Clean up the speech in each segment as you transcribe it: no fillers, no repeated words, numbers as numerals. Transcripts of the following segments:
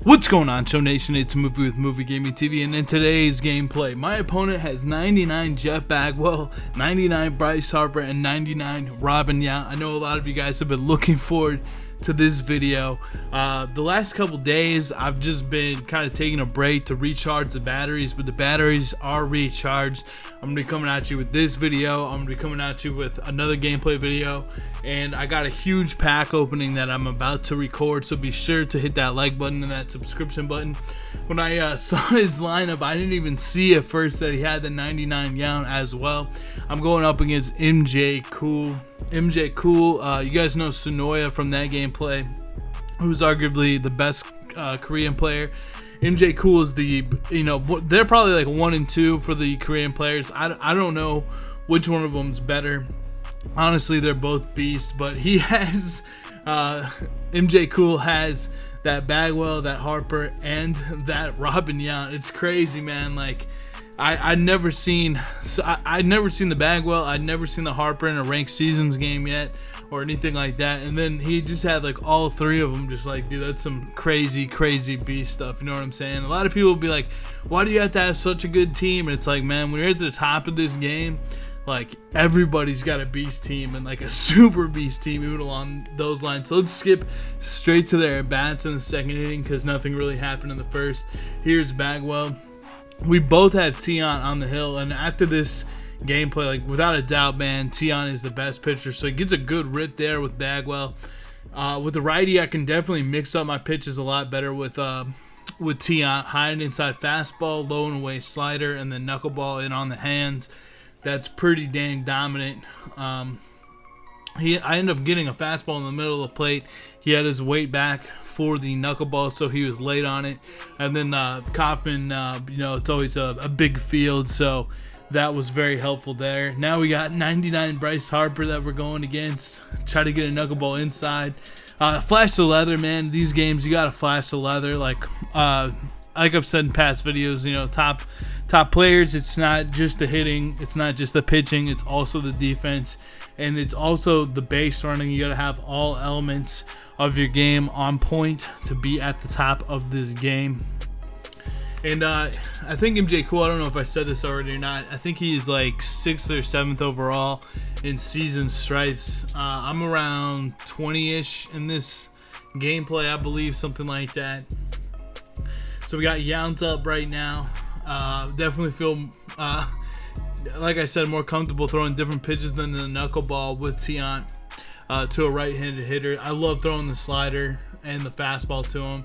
What's going on, Show Nation? It's a Movie with Movie Gaming TV, and in today's gameplay, my opponent has 99 Jeff Bagwell, 99 Bryce Harper, and 99 Robin Yount. I know a lot of you guys have been looking forward to this video. The last couple days, I've just been kind of taking a break to recharge the batteries, but the batteries are recharged. I'm going to be coming at you with this video. I'm going to be coming at you with another gameplay video, and I got a huge pack opening that I'm about to record, so be sure to hit that like button and that subscription button. When I saw his lineup, I didn't even see at first that he had the 99 Yount as well. I'm going up against MJ Cool. You guys know Sonoya from that gameplay, who's arguably the best Korean player. MJ Cool is they're probably like 1 and 2 for the Korean players. I don't know which one of them's better. Honestly, they're both beasts, but he has MJ Cool has that Bagwell, that Harper, and that Robin Yount. It's crazy, man. Like I'd never seen the Bagwell, I'd never seen the Harper in a ranked seasons game yet or anything like that, and then he just had like all 3 of them. Just like, dude, that's some crazy beast stuff, you know what I'm saying? A lot of people will be like, why do you have to have such a good team? And it's like, man, when you're at the top of this game, like, everybody's got a beast team and like a super beast team even along those lines. So let's skip straight to their at-bats in the second inning because nothing really happened in the first. Here's Bagwell. We both have Yount on the hill, and after this gameplay, like, without a doubt, man, Yount is the best pitcher, so he gets a good rip there with Bagwell. With the righty, I can definitely mix up my pitches a lot better with Yount. High and inside fastball, low and away slider, and then knuckleball in on the hands. That's pretty dang dominant. I ended up getting a fastball in the middle of the plate. He had his weight back for the knuckleball, so he was late on it. And then Kaufman, it's always a big field, so that was very helpful there. Now we got 99 Bryce Harper that we're going against. Try to get a knuckleball inside. Flash the leather, man. These games, you got to flash the leather. Like I've said in past videos, top players, it's not just the hitting, it's not just the pitching, it's also the defense, and it's also the base running. You got to have all elements of your game on point to be at the top of this game. And I think MJ Cool, I don't know if I said this already or not, I think he's like 6th or 7th overall in season stripes. I'm around 20-ish in this gameplay, I believe, something like that. So we got Yount up right now. Definitely feel, like I said, more comfortable throwing different pitches than the knuckleball with Yount to a right-handed hitter. I love throwing the slider and the fastball to him.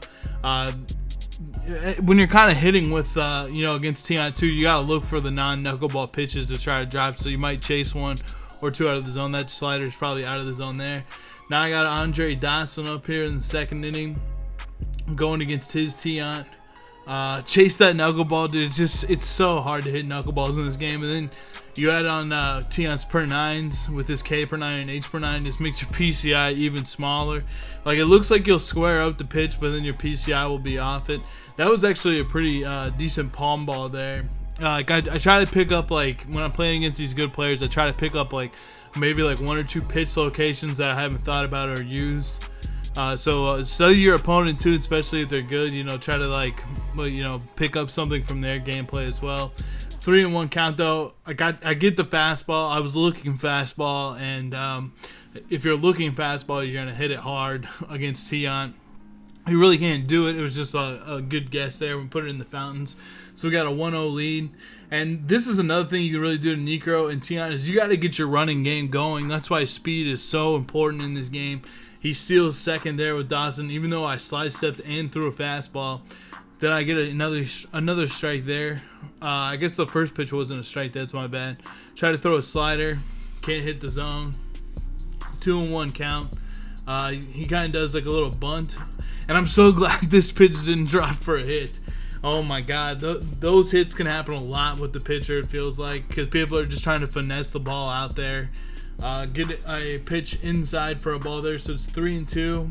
When you're kind of hitting with, against Yount too, you got to look for the non-knuckleball pitches to try to drive. So you might chase 1 or 2 out of the zone. That slider is probably out of the zone there. Now I got Andre Dawson up here in the second inning, going against his Yount. Chase that knuckleball, dude. It's so hard to hit knuckleballs in this game. And then you add on Yount's per 9s with his K per 9 and H per 9. Just makes your PCI even smaller. Like, it looks like you'll square up the pitch, but then your PCI will be off it. That was actually a pretty decent palm ball there. I try to pick up, like, when I'm playing against these good players, I try to pick up like maybe like 1 or 2 pitch locations that I haven't thought about or used. So study your opponent too, especially if they're good. Try to pick up something from their gameplay as well. 3-1 count though. I get the fastball. I was looking fastball, and if you're looking fastball, you're gonna hit it hard against Yount. You really can't do it. It was just a good guess there. We put it in the fountains. So we got a 1-0 lead. And this is another thing you can really do to Necro and Yount is you got to get your running game going. That's why speed is so important in this game. He steals second there with Dawson, even though I slide stepped and threw a fastball. Then I get another strike there. I guess the first pitch wasn't a strike. That's my bad. Try to throw a slider. Can't hit the zone. 2-1 count. He kind of does like a little bunt. And I'm so glad this pitch didn't drop for a hit. Oh my God. Those hits can happen a lot with the pitcher, it feels like. Because people are just trying to finesse the ball out there. Get a pitch inside for a ball there, so it's 3-2.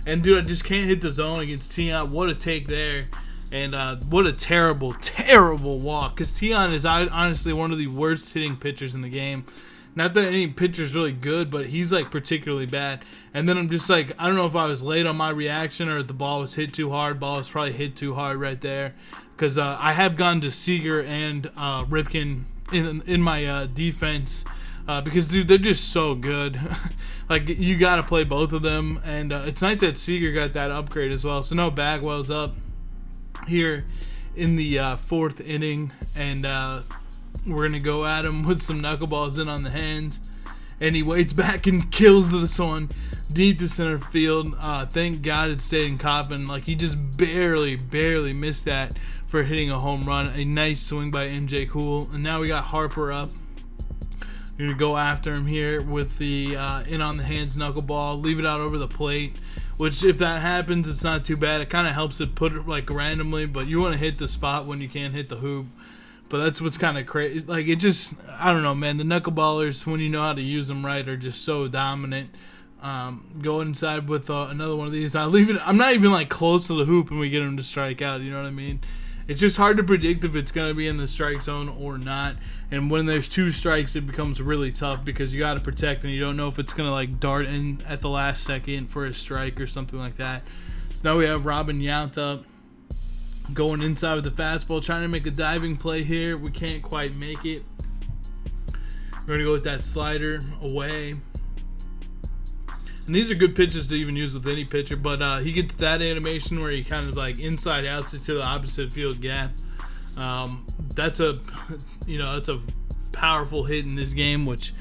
And dude, I just can't hit the zone against Yount. What a take there, and what a terrible walk. Because Yount is honestly one of the worst hitting pitchers in the game. Not that any pitcher's really good, but he's like particularly bad. And then I'm just like, I don't know if I was late on my reaction or if the ball was hit too hard. Ball was probably hit too hard right there, because I have gone to Seager and Ripken in my defense. Because, dude, they're just so good. Like, you got to play both of them. And it's nice that Seager got that upgrade as well. So, no, Bagwell's up here in the 4th inning. And we're going to go at him with some knuckleballs in on the hands. And he waits back and kills this one deep to center field. Thank God it stayed in Coppin. Like, he just barely missed that for hitting a home run. A nice swing by MJ Cool. And now we got Harper up. We're going to go after him here with the in on the hands knuckleball, leave it out over the plate, which if that happens, it's not too bad. It kind of helps it put it like randomly, but you want to hit the spot when you can't hit the hoop. But that's what's kind of crazy. Like, it just, I don't know, man. The knuckleballers, when you know how to use them right, are just so dominant. Go inside with another one of these. I'm not even like close to the hoop and we get him to strike out. You know what I mean? It's just hard to predict if it's going to be in the strike zone or not. And when there's 2 strikes, it becomes really tough because you got to protect and you don't know if it's going to like dart in at the last second for a strike or something like that. So now we have Yount up, going inside with the fastball, trying to make a diving play here. We can't quite make it. We're going to go with that slider away. And these are good pitches to even use with any pitcher, but he gets that animation where he kind of like inside outs it to the opposite field gap. That's a powerful hit in this game, which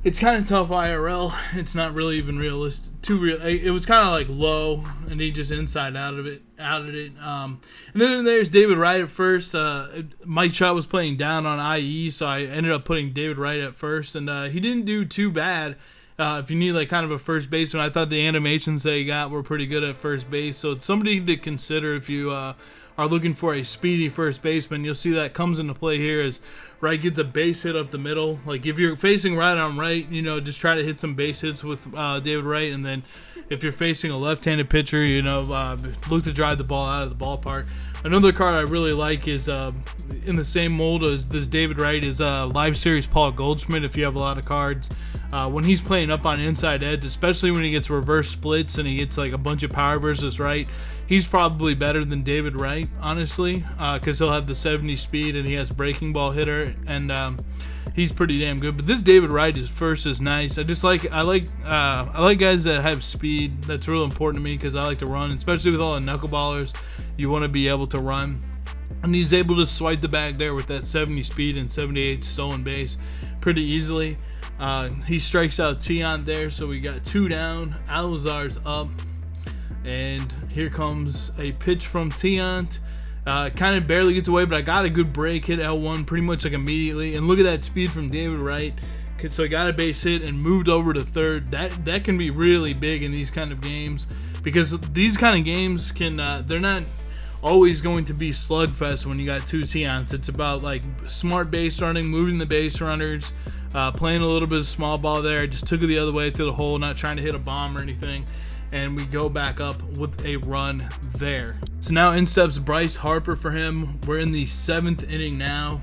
it's kind of tough IRL. It's not really even realistic. It was kind of like low, and he just inside out of it. And then there's David Wright at first. Mike Trout was playing down on IE, so I ended up putting David Wright at first, and he didn't do too bad. If you need like kind of a first baseman, I thought the animations that he got were pretty good at first base. So it's somebody to consider if you are looking for a speedy first baseman. You'll see that comes into play here as Wright gets a base hit up the middle. Like if you're facing right on right, just try to hit some base hits with David Wright. And then if you're facing a left-handed pitcher, look to drive the ball out of the ballpark. Another card I really like is in the same mold as this David Wright is Live Series Paul Goldschmidt. If you have a lot of cards, when he's playing up on inside edge, especially when he gets reverse splits and he gets like a bunch of power versus right, he's probably better than David Wright, honestly, because he'll have the 70 speed and he has breaking ball hitter, and he's pretty damn good. But this David Wright is nice. I like guys that have speed. That's real important to me because I like to run, especially with all the knuckleballers. You want to be able to run, and he's able to swipe the bag there with that 70 speed and 78 stolen base pretty easily. He strikes out Yount there, so we got 2 down. Alazar's up, and here comes a pitch from Yount. Kind of barely gets away, but I got a good break, hit L1 pretty much like immediately. And look at that speed from David Wright. So I got a base hit and moved over to third. That can be really big in these kind of games, because these kind of games can they're not always going to be slugfest when you got 2 Yount's. It's about like smart base running, moving the base runners, playing a little bit of small ball there. I just took it the other way through the hole, not trying to hit a bomb or anything. And we go back up with a run there. So now in steps Bryce Harper for him. We're in the 7th inning now.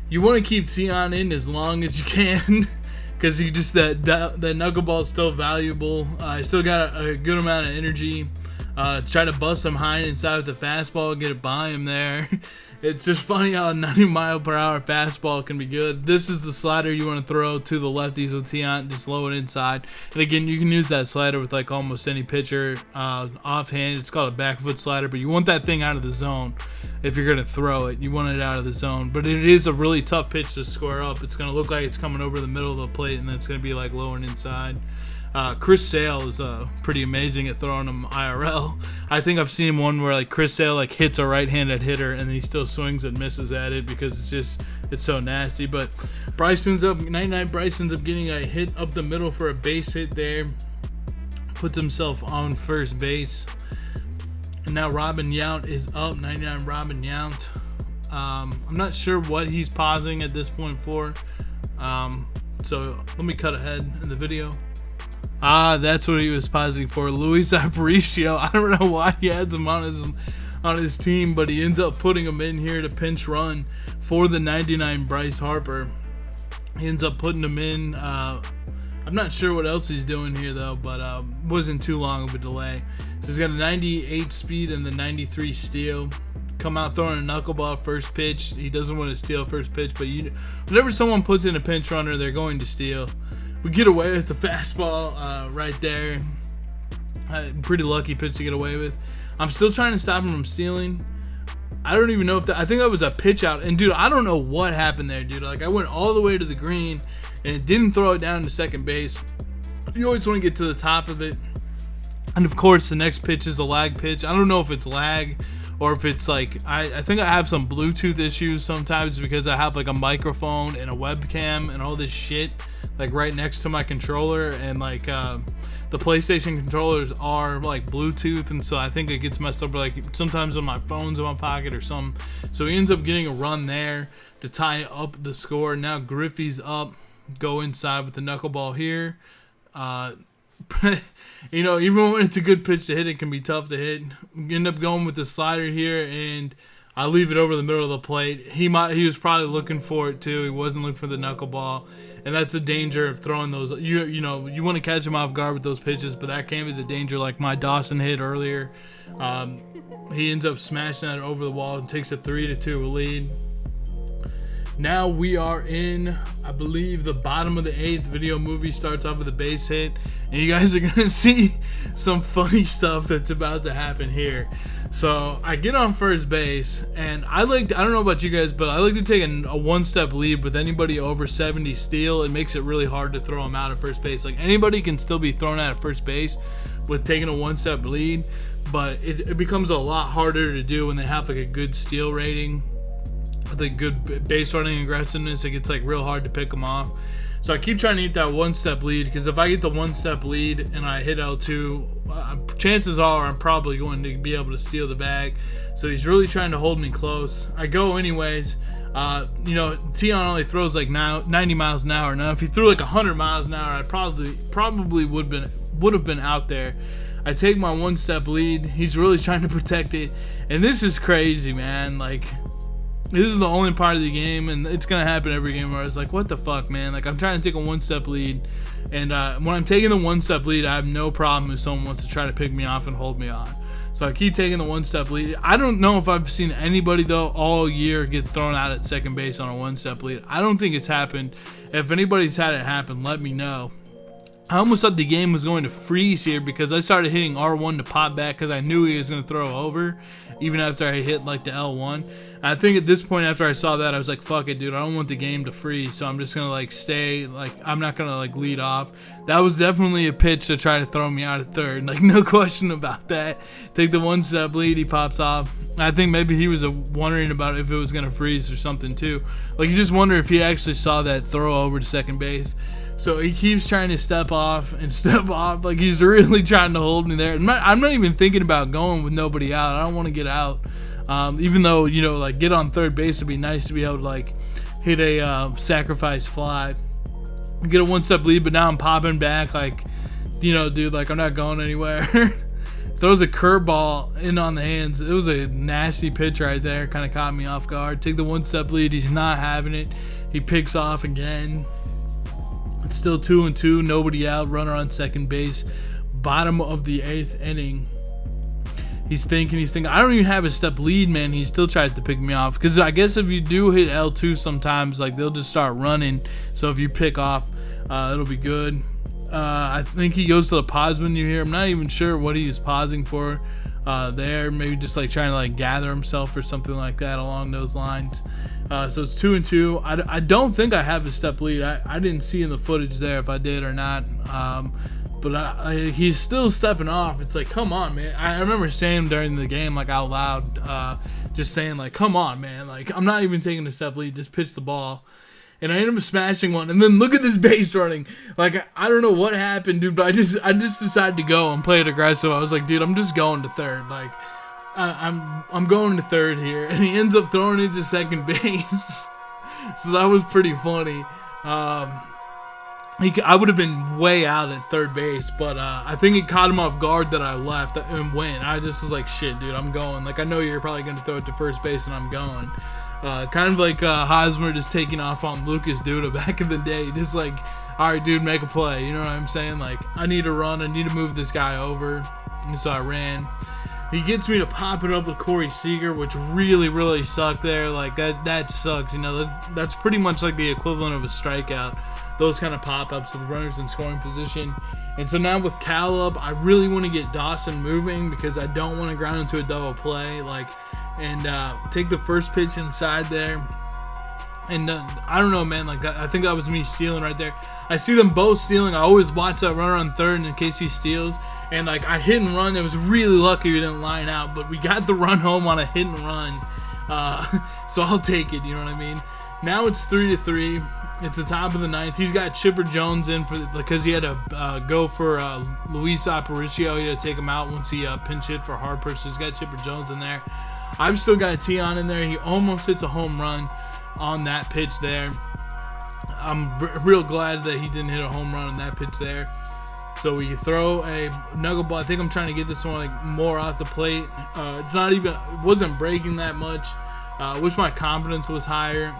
You want to keep Yount in as long as you can, because that knuckleball is still valuable. Still got a good amount of energy. Try to bust him high inside with the fastball, get it by him there. It's just funny how a 90-mile-per-hour fastball can be good. This is the slider you want to throw to the lefties with Yount, just low it inside. And again, you can use that slider with like almost any pitcher offhand. It's called a back foot slider, but you want that thing out of the zone. If you're going to throw it, you want it out of the zone. But it is a really tough pitch to square up. It's going to look like it's coming over the middle of the plate, and then it's going to be like low and inside. Chris Sale is pretty amazing at throwing them IRL. I think I've seen one where like Chris Sale like hits a right-handed hitter and he still swings and misses at it because it's so nasty. But Bryson's up 99. Bryson's up getting a hit up the middle for a base hit there. Puts himself on first base. And now Yount is up 99. Yount. I'm not sure what he's pausing at this point for. So let me cut ahead in the video. That's what he was pausing for. Luis Aparicio. I don't know why he has him on his team, but he ends up putting him in here to pinch run for the 99 Bryce Harper. He ends up putting him in. I'm not sure what else he's doing here though, but wasn't too long of a delay. So he's got a 98 speed and the 93 steal. Come out throwing a knuckleball first pitch. He doesn't want to steal first pitch, but whenever someone puts in a pinch runner, they're going to steal. We get away with the fastball right there. Pretty lucky pitch to get away with. I'm still trying to stop him from stealing. I don't even know if I think that was a pitch out. And dude, I don't know what happened there, dude. Like I went all the way to the green and it didn't throw it down to second base. You always want to get to the top of it. And of course, the next pitch is a lag pitch. I don't know if it's lag or if it's like, I think I have some Bluetooth issues sometimes because I have like a microphone and a webcam and all this shit like right next to my controller, and like the PlayStation controllers are like Bluetooth, and so I think it gets messed up like sometimes when my phone's in my pocket or something. So he ends up getting a run there to tie up the score. Now Griffey's up, go inside with the knuckleball here. You know, even when it's a good pitch to hit, it can be tough to hit. We end up going with the slider here, and I leave it over the middle of the plate. He was probably looking for it too. He wasn't looking for the knuckleball, and that's the danger of throwing those. You know, you want to catch him off guard with those pitches, but that can be the danger. Like my Dawson hit earlier, he ends up smashing that over the wall and takes a 3-2 lead. Now we are in, I believe, the bottom of the 8th. Video movie starts off with a base hit, and you guys are gonna see some funny stuff that's about to happen here. So I get on first base, and I don't know about you guys, but I like to take a one-step lead with anybody over 70 steal. It makes it really hard to throw them out at first base. Like anybody can still be thrown out at first base with taking a one-step lead, but it becomes a lot harder to do when they have like a good steal rating. I think good base running aggressiveness, it gets like real hard to pick them off. So I keep trying to get that one-step lead, because if I get the one-step lead and I hit L2, chances are I'm probably going to be able to steal the bag. So he's really trying to hold me close. I go anyways. You know, Tion only throws like 90 miles an hour. Now if he threw like 100 miles an hour, I probably would have been out there. I take my one-step lead. He's really trying to protect it, and this is crazy, man. Like, this is the only part of the game, and it's gonna happen every game where it's like, what the fuck, man? Like, I'm trying to take a one-step lead, and when I'm taking the one-step lead, I have no problem if someone wants to try to pick me off and hold me off. So I keep taking the one-step lead. I don't know if I've seen anybody though all year get thrown out at second base on a one-step lead. I don't think it's happened. If anybody's had it happen, let me know. I almost thought the game was going to freeze here because I started hitting R1 to pop back because I knew he was going to throw over even after I hit like the L1. I think at this point after I saw that, I was like, fuck it, dude, I don't want the game to freeze, so I'm just going to like stay, like I'm not going to like lead off. That was definitely a pitch to try to throw me out at third, like no question about that. Take the one-step lead, he pops off. I think maybe he was wondering about if it was going to freeze or something too. Like you just wonder if he actually saw that throw over to second base. So he keeps trying to step off, like he's really trying to hold me there. I'm not even thinking about going with nobody out. I don't want to get out. Even though, you know, like get on third base would be nice to be able to like hit a sacrifice fly, get a one-step lead. But now I'm popping back, like, you know, dude, like I'm not going anywhere. Throws a curveball in on the hands. It was a nasty pitch right there. Kind of caught me off guard. Take the one-step lead. He's not having it. He picks off again. It's still 2-2, nobody out, runner on second base. Bottom of the 8th inning. He's thinking. I don't even have a step lead, man. He still tries to pick me off. Because I guess if you do hit L2 sometimes, like they'll just start running. So if you pick off, it'll be good. I think he goes to the pause when you hear. I'm not even sure what he is pausing for there. Maybe just like trying to like gather himself or something like that along those lines. So it's 2-2. I don't think I have a step lead. I didn't see in the footage there if I did or not. But he's still stepping off. It's like, come on, man. I remember saying during the game, like out loud, just saying like, come on, man. Like I'm not even taking a step lead. Just pitch the ball. And I ended up smashing one. And then look at this base running. Like I don't know what happened, dude. But I just decided to go and play it aggressive. I was like, dude, I'm just going to third. Like. I'm going to third here, and he ends up throwing it to second base. So that was pretty funny. I would have been way out at third base, but I think it caught him off guard that I left and went. I just was like, shit, dude, I'm going. Like I know you're probably going to throw it to first base, and I'm going. Kind of like Hosmer just taking off on Lucas Duda back in the day. Just like, all right, dude, make a play. You know what I'm saying? Like, I need to run. I need to move this guy over. And so I ran. He gets me to pop it up with Corey Seager, which really sucked there. Like, that sucks. You know, that's pretty much like the equivalent of a strikeout. Those kind of pop-ups with runners in scoring position. And so now with Collab, I really want to get Dawson moving because I don't want to ground into a double play. Like, and take the first pitch inside there. And I don't know, man. Like, I think that was me stealing right there. I see them both stealing. I always watch that runner on third in case he steals. And, like, I hit and run. It was really lucky we didn't line out. But we got the run home on a hit and run. So I'll take it. You know what I mean? Now it's 3-3. It's the top of the ninth. He's got Chipper Jones in because he had to go for Luis Aparicio. He had to take him out once he pinch hit for Harper. So he's got Chipper Jones in there. I've still got Tion in there. He almost hits a home run on that pitch there. I'm real glad that he didn't hit a home run on that pitch there. So we throw a knuckleball. I think I'm trying to get this one like more off the plate. It wasn't breaking that much. Wish my confidence was higher.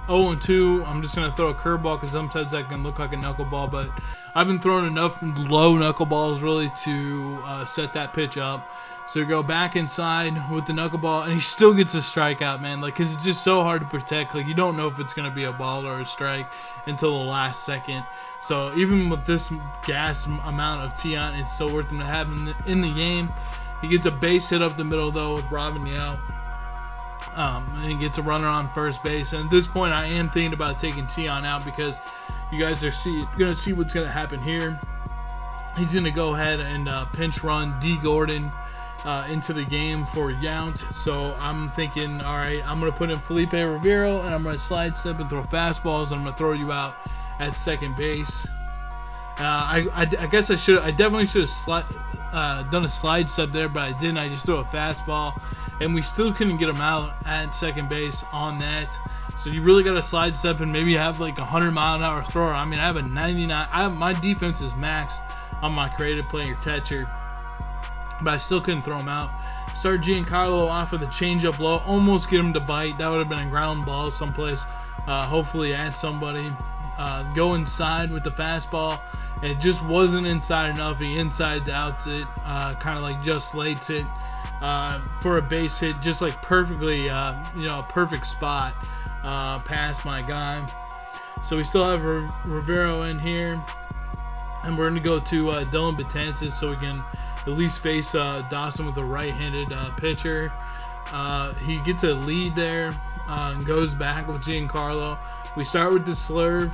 0-2. I'm just gonna throw a curveball because sometimes that can look like a knuckleball, but I haven't thrown enough low knuckleballs really to set that pitch up. So we go back inside with the knuckleball, and he still gets a strikeout, man. Like, cause it's just so hard to protect. Like, you don't know if it's gonna be a ball or a strike until the last second. So even with this gas amount of Tion, it's still worth him to have in the game. He gets a base hit up the middle though with Robin Yount. And he gets a runner on first base. And at this point, I am thinking about taking Tion out because you guys are going to see what's going to happen here. He's going to go ahead and pinch run D. Gordon into the game for Yount. So I'm thinking, all right, I'm going to put in Felipe Rivero, and I'm going to slide step and throw fastballs, and I'm going to throw you out at second base. I guess I definitely should have done a slide step there, but I didn't. I just threw a fastball, and we still couldn't get him out at second base on that. So you really got to slide step and maybe have like a 100-mile-an-hour thrower. I mean, I have a 99. My defense is maxed on my creative player catcher, but I still couldn't throw him out. Start Giancarlo off with a changeup low, almost get him to bite. That would have been a ground ball someplace. Hopefully at somebody. Go inside with the fastball, and it just wasn't inside enough. He inside outs it, kind of like just lates it for a base hit, just like perfectly, a perfect spot past my guy. So we still have Rivero in here, and we're going to go to Dylan Betances so we can at least face Dawson with a right-handed pitcher. He gets a lead there and goes back with Giancarlo. We start with the slurve.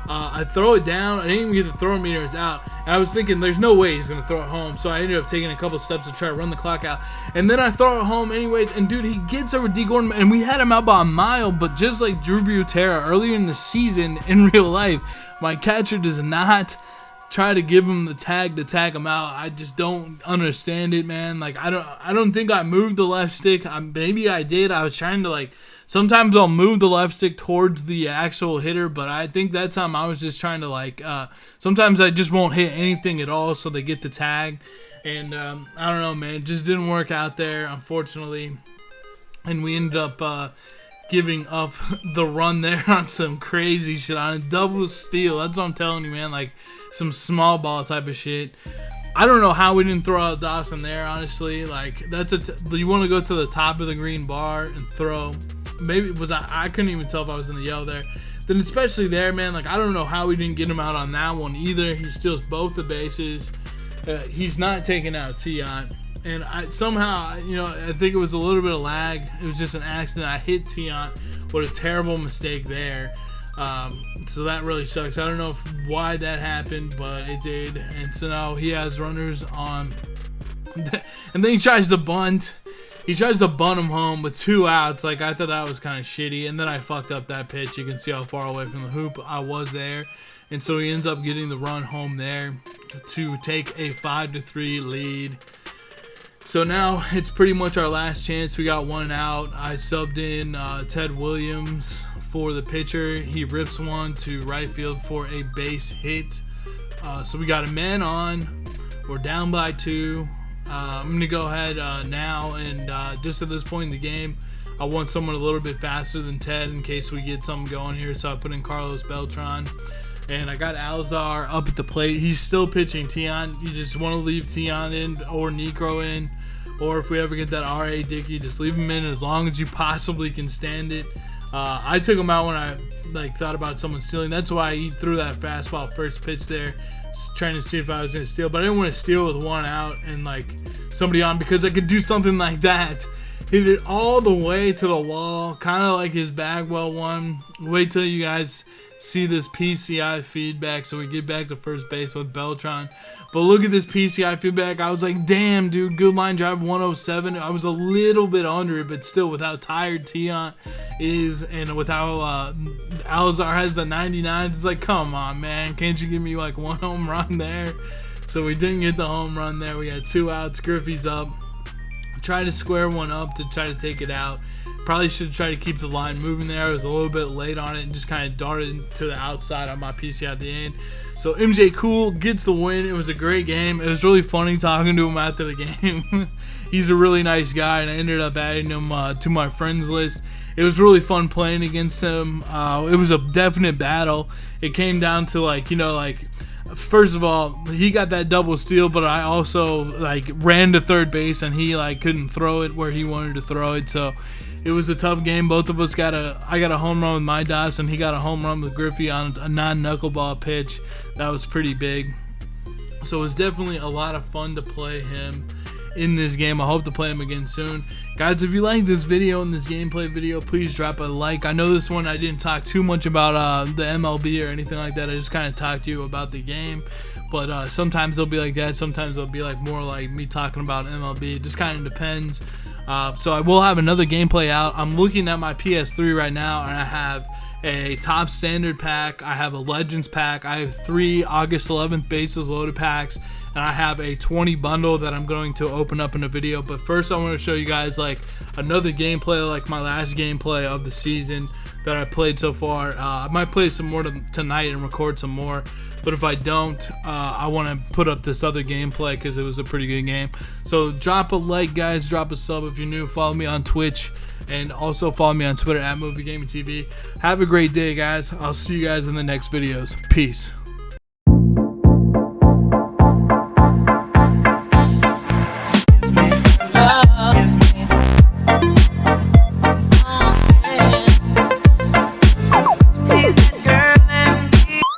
I throw it down. I didn't even get the throw meters out. And I was thinking, there's no way he's going to throw it home. So I ended up taking a couple steps to try to run the clock out. And then I throw it home anyways. And, dude, he gets over D. Gordon. And we had him out by a mile. But just like Drew Butera earlier in the season in real life, my catcher does not try to give him the tag to tag him out. I just don't understand it, man. Like, I don't think I moved the left stick. Maybe I did. I was trying to, like, sometimes I'll move the left stick towards the actual hitter, but I think that time I was just trying to, like, sometimes I just won't hit anything at all, so they get the tag. And I don't know, man. It just didn't work out there, unfortunately. And we ended up giving up the run there on some crazy shit, on a double steal. That's what I'm telling you, man. Like, some small ball type of shit. I don't know how we didn't throw out Dawson there, honestly. Like, you want to go to the top of the green bar and throw. Maybe it was I couldn't even tell if I was in the yellow there. Then especially there, man, like, I don't know how we didn't get him out on that one either. He steals both the bases. He's not taking out Tion. And somehow, I think it was a little bit of lag. It was just an accident. I hit Tion. What a terrible mistake there. So that really sucks. I don't know why that happened, but it did. And so now he has runners on. And then he tries to bunt. He tries to bunt him home with 2 outs. Like, I thought that was kind of shitty. And then I fucked up that pitch. You can see how far away from the hoop I was there. And so he ends up getting the run home there to take a 5-3 lead. So now it's pretty much our last chance. We got 1 out. I subbed in Ted Williams for the pitcher. He rips one to right field for a base hit. So we got a man on. We're down by 2. I'm going to go ahead now, and just at this point in the game, I want someone a little bit faster than Ted in case we get something going here. So I put in Carlos Beltran, and I got Alazar up at the plate. He's still pitching Yount. You just want to leave Yount in or Necro in, or if we ever get that R.A. Dickey, just leave him in as long as you possibly can stand it. I took him out when I thought about someone stealing. That's why he threw that fastball first pitch there, trying to see if I was going to steal. But I didn't want to steal with one out and somebody on, because I could do something like that. Hit it all the way to the wall, kind of like his Bagwell one. Wait till you guys see this PCI feedback so we get back to first base with Beltran. But look at this PCI feedback. I was like, damn, dude, good line drive 107. I was a little bit under it, but still, with how tired Yount is and with how Alazar has the 99, it's like, come on, man, can't you give me like one home run there? So we didn't get the home run there. We had 2 outs. Griffey's up. Tried to square one up to try to take it out. Probably should have tried to keep the line moving there. I was a little bit late on it and just kind of darted to the outside on my PC at the end. So MJ Cool gets the win. It was a great game. It was really funny talking to him after the game. He's a really nice guy, and I ended up adding him to my friends list. It was really fun playing against him. It was a definite battle. It came down to first of all, he got that double steal, but I also ran to third base, and he couldn't throw it where he wanted to throw it. So it was a tough game. Both of us I got a home run with my DOS, and he got a home run with Griffey on a non-knuckleball pitch. That was pretty big. So it was definitely a lot of fun to play him in this game. I hope to play him again soon. Guys, if you like this video and this gameplay video, please drop a like. I know this one I didn't talk too much about the MLB or anything like that. I just kind of talked to you about the game. But sometimes they'll be like that. Sometimes they'll be more like me talking about MLB. It just kind of depends. So I will have another gameplay out. I'm looking at my PS3 right now, and I have a top standard pack, I have a legends pack, I have 3 August 11th bases loaded packs, and I have a 20 bundle that I'm going to open up in a video. But first I want to show you guys another gameplay, my last gameplay of the season that I played so far. I might play some more tonight and record some more, but if I don't, I want to put up this other gameplay because it was a pretty good game. So drop a like, guys, drop a sub if you're new, follow me on Twitch, and also follow me on Twitter at MovieGamingTV. Have a great day, guys. I'll see you guys in the next videos. Peace.